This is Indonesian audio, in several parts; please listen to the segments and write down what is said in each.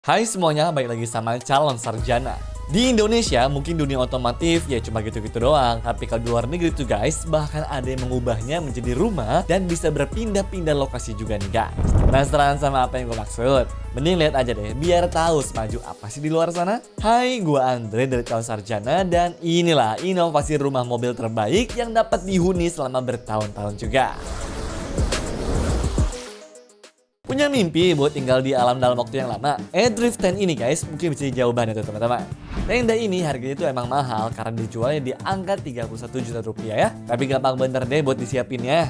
Hai semuanya, balik lagi sama calon sarjana. Di Indonesia mungkin dunia otomotif ya cuma gitu-gitu doang. Tapi kalau di luar negeri tuh guys, bahkan ada yang mengubahnya menjadi rumah dan bisa berpindah-pindah lokasi juga nih guys. Penasaran sama apa yang gue maksud? Mending lihat aja deh biar tahu semaju apa sih di luar sana. Hai, gue Andre dari calon sarjana dan inilah inovasi rumah mobil terbaik yang dapat dihuni selama bertahun-tahun juga. Punya mimpi buat tinggal di alam dalam waktu yang lama? Drift Tent ini guys mungkin bisa jadi jawabannya tuh teman-teman. Tenda ini harganya tuh emang mahal karena dijualnya di angka 31 juta rupiah ya. Tapi gampang bener deh buat disiapinnya.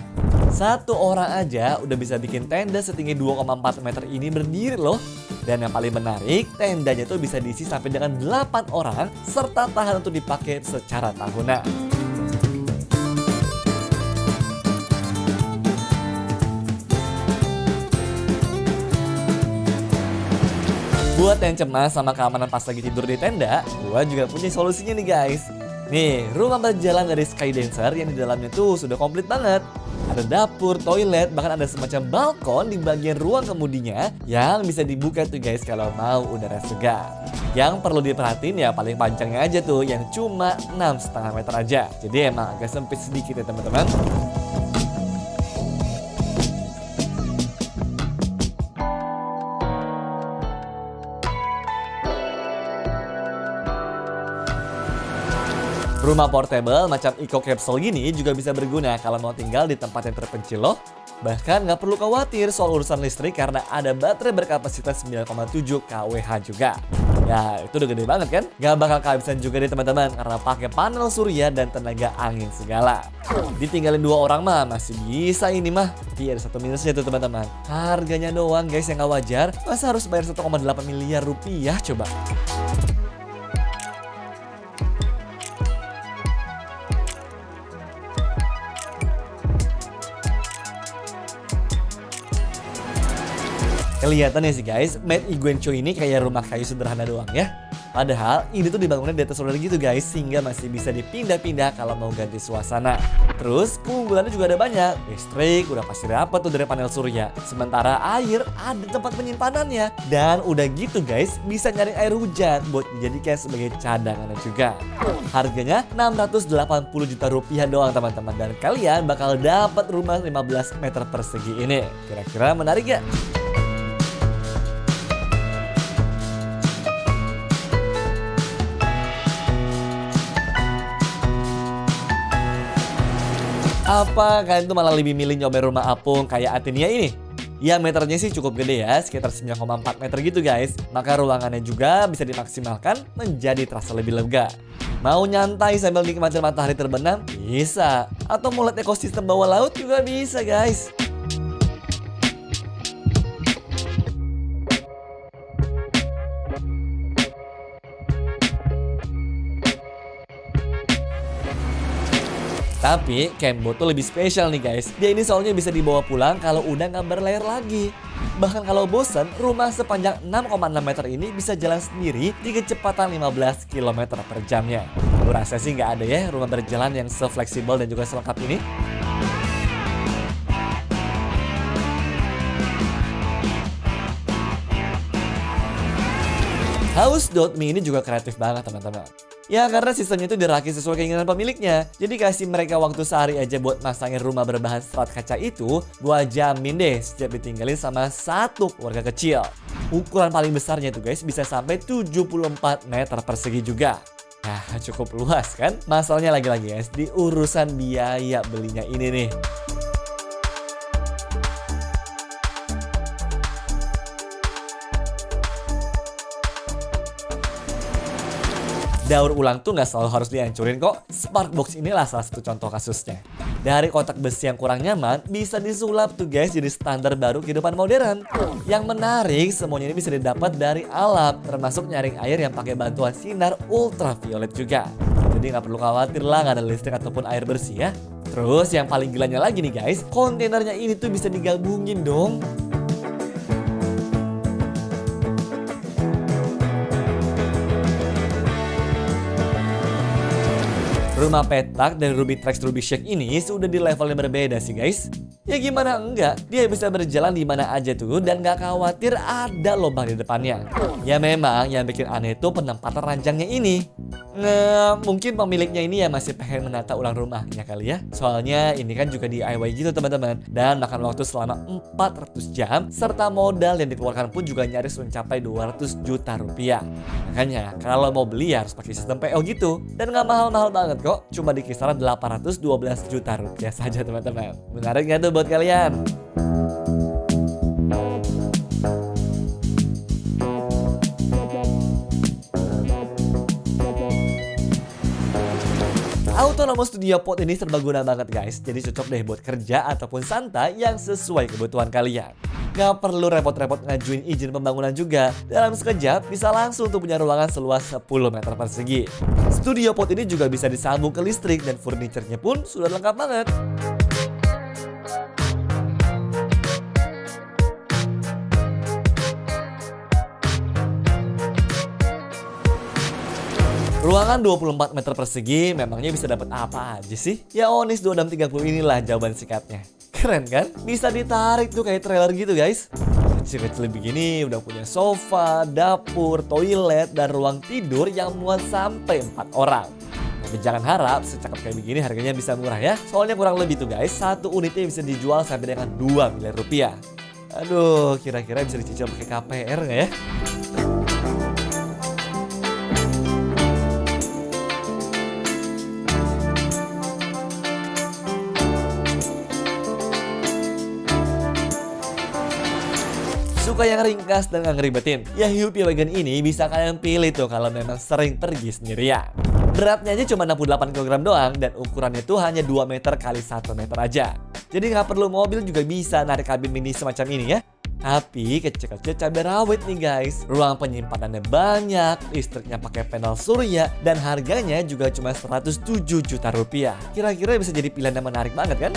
Satu orang aja udah bisa bikin tenda setinggi 2,4 meter ini berdiri loh. Dan yang paling menarik, tendanya tuh bisa diisi sampai dengan 8 orang serta tahan untuk dipakai secara tahunan. Buat yang cemas sama keamanan pas lagi tidur di tenda, gua juga punya solusinya nih guys. Nih, rumah berjalan dari Skydancer yang di dalamnya tuh sudah komplit banget. Ada dapur, toilet, bahkan ada semacam balkon di bagian ruang kemudinya yang bisa dibuka tuh guys kalau mau udara segar. Yang perlu diperhatiin ya paling panjangnya aja tuh yang cuma 6,5 meter aja. Jadi emang agak sempit sedikit ya teman-teman. Rumah portable macam Eco Capsule gini juga bisa berguna kalau mau tinggal di tempat yang terpencil loh. Bahkan nggak perlu khawatir soal urusan listrik karena ada baterai berkapasitas 9,7 kWh juga. Ya itu udah gede banget kan? Nggak bakal kehabisan juga deh teman-teman karena pakai panel surya dan tenaga angin segala. Ditinggalin 2 orang mah masih bisa ini mah. Tapi ada satu minusnya tuh teman-teman. Harganya doang guys yang nggak wajar. Masa harus bayar 1,8 miliar rupiah coba? Kelihatannya sih guys, Made Iguenco ini kayak rumah kayu sederhana doang ya. Padahal ini tuh dibangunnya di atas roda gitu guys, sehingga masih bisa dipindah-pindah kalau mau ganti suasana. Terus keunggulannya juga ada banyak. Listrik udah pasti dapat tuh dari panel surya. Sementara air ada tempat penyimpanannya. Dan udah gitu guys, bisa nyari air hujan buat dijadikan sebagai cadangan juga. Harganya 680 juta rupiah doang teman-teman. Dan kalian bakal dapat rumah 15 meter persegi ini. Kira-kira menarik gak? Apa kalian tuh malah lebih milih nyobain rumah apung kayak Athenia ini? Ya meternya sih cukup gede ya, sekitar 9,4 meter gitu guys. Maka ruangannya juga bisa dimaksimalkan menjadi terasa lebih lega. Mau nyantai sambil nikmatin matahari terbenam? Bisa. Atau mau lihat ekosistem bawah laut juga bisa guys. Tapi Kembo tuh lebih spesial nih guys. Dia ini soalnya bisa dibawa pulang kalau udah nggak berlayar lagi. Bahkan kalau bosan, rumah sepanjang 6,6 meter ini bisa jalan sendiri di kecepatan 15 km per jamnya. Gue rasa sih nggak ada ya rumah berjalan yang se-fleksibel dan juga selengkap ini. House.me ini juga kreatif banget teman-teman. Ya karena sistemnya itu dirakit sesuai keinginan pemiliknya. Jadi kasih mereka waktu sehari aja buat masangin rumah berbahan serat kaca itu, gua jamin deh setiap ditinggalin sama satu keluarga kecil. Ukuran paling besarnya tuh guys bisa sampai 74 meter persegi juga. Nah cukup luas kan? Masalahnya lagi-lagi guys di urusan biaya belinya ini nih. Daur ulang tuh nggak selalu harus dihancurin kok. Sparkbox inilah salah satu contoh kasusnya. Dari kotak besi yang kurang nyaman, bisa disulap tuh guys jadi standar baru kehidupan modern. Yang menarik, semuanya ini bisa didapat dari alam, termasuk nyaring air yang pakai bantuan sinar ultraviolet juga. Jadi nggak perlu khawatir lah nggak ada listrik ataupun air bersih ya. Terus yang paling gilanya lagi nih guys, kontainernya ini tuh bisa digabungin dong. Rumah petak dari Ruby Tracks Ruby Shack ini sudah di level yang berbeda sih guys. Ya gimana enggak, dia bisa berjalan di mana aja tuh dan gak khawatir ada lubang di depannya. Ya memang yang bikin aneh itu penempatan ranjangnya ini. Mungkin pemiliknya ini ya masih pengen menata ulang rumahnya kali ya. Soalnya ini kan juga DIY gitu teman-teman. Dan makan waktu selama 400 jam serta modal yang dikeluarkan pun juga nyaris mencapai 200 juta rupiah. Makanya kalau mau beli ya harus pakai sistem PO gitu. Dan gak mahal-mahal banget kok, cuma di kisaran 812 juta rupiah saja teman-teman. Menarik gak tuh buat kalian? Autonomous Studio Pod ini serbaguna banget guys, jadi cocok deh buat kerja ataupun santai yang sesuai kebutuhan kalian. Gak perlu repot-repot ngajuin izin pembangunan juga, dalam sekejap bisa langsung tuh punya ruangan seluas 10 meter persegi. Studio Pod ini juga bisa disambung ke listrik dan furniturnya pun sudah lengkap banget. Ruangan 24 meter persegi memangnya bisa dapat apa aja sih? Ya Onyx 2630 inilah jawaban singkatnya. Keren kan? Bisa ditarik tuh kayak trailer gitu guys. Kecil-kecil begini udah punya sofa, dapur, toilet, dan ruang tidur yang muat sampai 4 orang. Tapi jangan harap secakep kayak begini harganya bisa murah ya. Soalnya kurang lebih tuh guys, satu unitnya bisa dijual sampai dengan 2 miliar rupiah. Aduh, kira-kira bisa dicicil pakai KPR nggak ya? Suka yang ringkas dan gak ngeribetin? Ya Hyupia Wagon ini bisa kalian pilih tuh kalau memang sering pergi sendirian. Beratnya aja cuma 68 kg doang dan ukurannya tuh hanya 2 meter kali 1 meter aja. Jadi gak perlu mobil juga bisa narik kabin mini semacam ini ya. Tapi kecil-kecil cabai rawit nih guys. Ruang penyimpanannya banyak, listriknya pakai panel surya, dan harganya juga cuma 107 juta rupiah. Kira-kira bisa jadi pilihan yang menarik banget kan?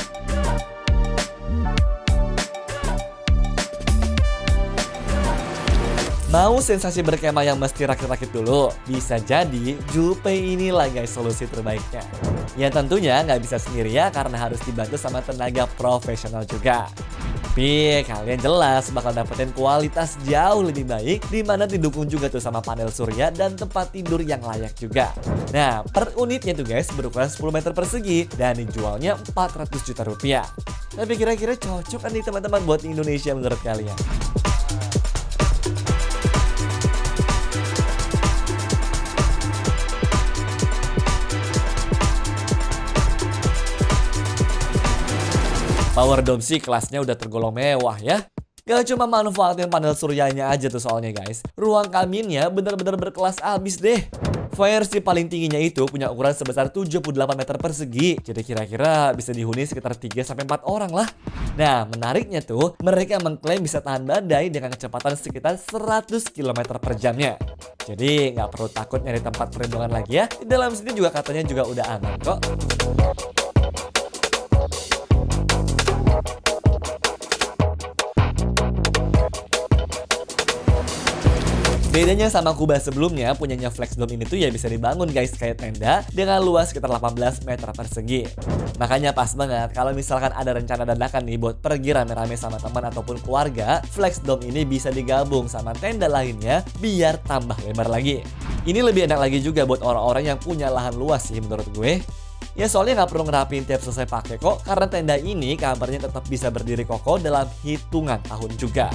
Mau sensasi berkemah yang mesti rakit-rakit dulu? Bisa jadi Julpay inilah guys solusi terbaiknya. Ya tentunya nggak bisa sendiri ya karena harus dibantu sama tenaga profesional juga. Tapi kalian jelas bakal dapetin kualitas jauh lebih baik, dimana didukung juga tuh sama panel surya dan tempat tidur yang layak juga. Nah per unitnya tuh guys berukuran 10 meter persegi dan dijualnya 400 juta rupiah. Tapi kira-kira cocok kan nih teman-teman buat Indonesia menurut kalian? Power Dome sih kelasnya udah tergolong mewah ya. Gak cuma manfaatin panel suryanya aja tuh soalnya guys. Ruang kaminnya bener-bener berkelas abis deh. Versi paling tingginya itu punya ukuran sebesar 78 meter persegi. Jadi kira-kira bisa dihuni sekitar 3-4 orang lah. Nah menariknya tuh mereka mengklaim bisa tahan badai dengan kecepatan sekitar 100 km per jamnya. Jadi nggak perlu takut nyari tempat perlindungan lagi ya. Di dalam sini juga katanya juga udah aman kok. Bedanya sama kubah sebelumnya, punyanya Flex Dome ini tuh ya bisa dibangun guys kayak tenda dengan luas sekitar 18 meter persegi. Makanya pas banget kalau misalkan ada rencana dadakan nih buat pergi rame-rame sama teman ataupun keluarga, Flex Dome ini bisa digabung sama tenda lainnya biar tambah lebar lagi. Ini lebih enak lagi juga buat orang-orang yang punya lahan luas sih menurut gue. Ya soalnya nggak perlu ngerapin tiap selesai pakai kok, karena tenda ini kabarnya tetap bisa berdiri kokoh dalam hitungan tahun juga.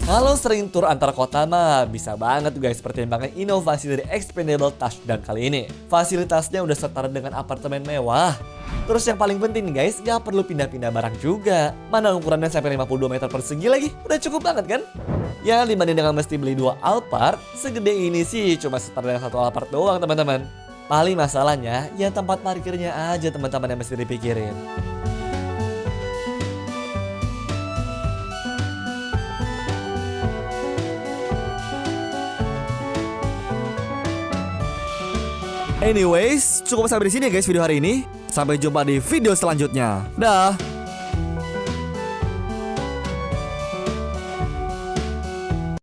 Kalau sering tur antar kota mah bisa banget guys pertimbangkan inovasi dari Expandable Touchdown kali ini. Fasilitasnya udah setara dengan apartemen mewah. Terus yang paling penting nih guys, gak perlu pindah-pindah barang juga. Mana ukurannya sampai 52 meter persegi lagi, udah cukup banget kan? Ya dibanding dengan mesti beli 2 Alphard, segede ini sih cuma setara dengan 1 Alphard doang teman-teman. Paling masalahnya ya tempat parkirnya aja teman-teman yang mesti dipikirin. Anyways, cukup sampai di sini ya guys video hari ini. Sampai jumpa di video selanjutnya. Dah.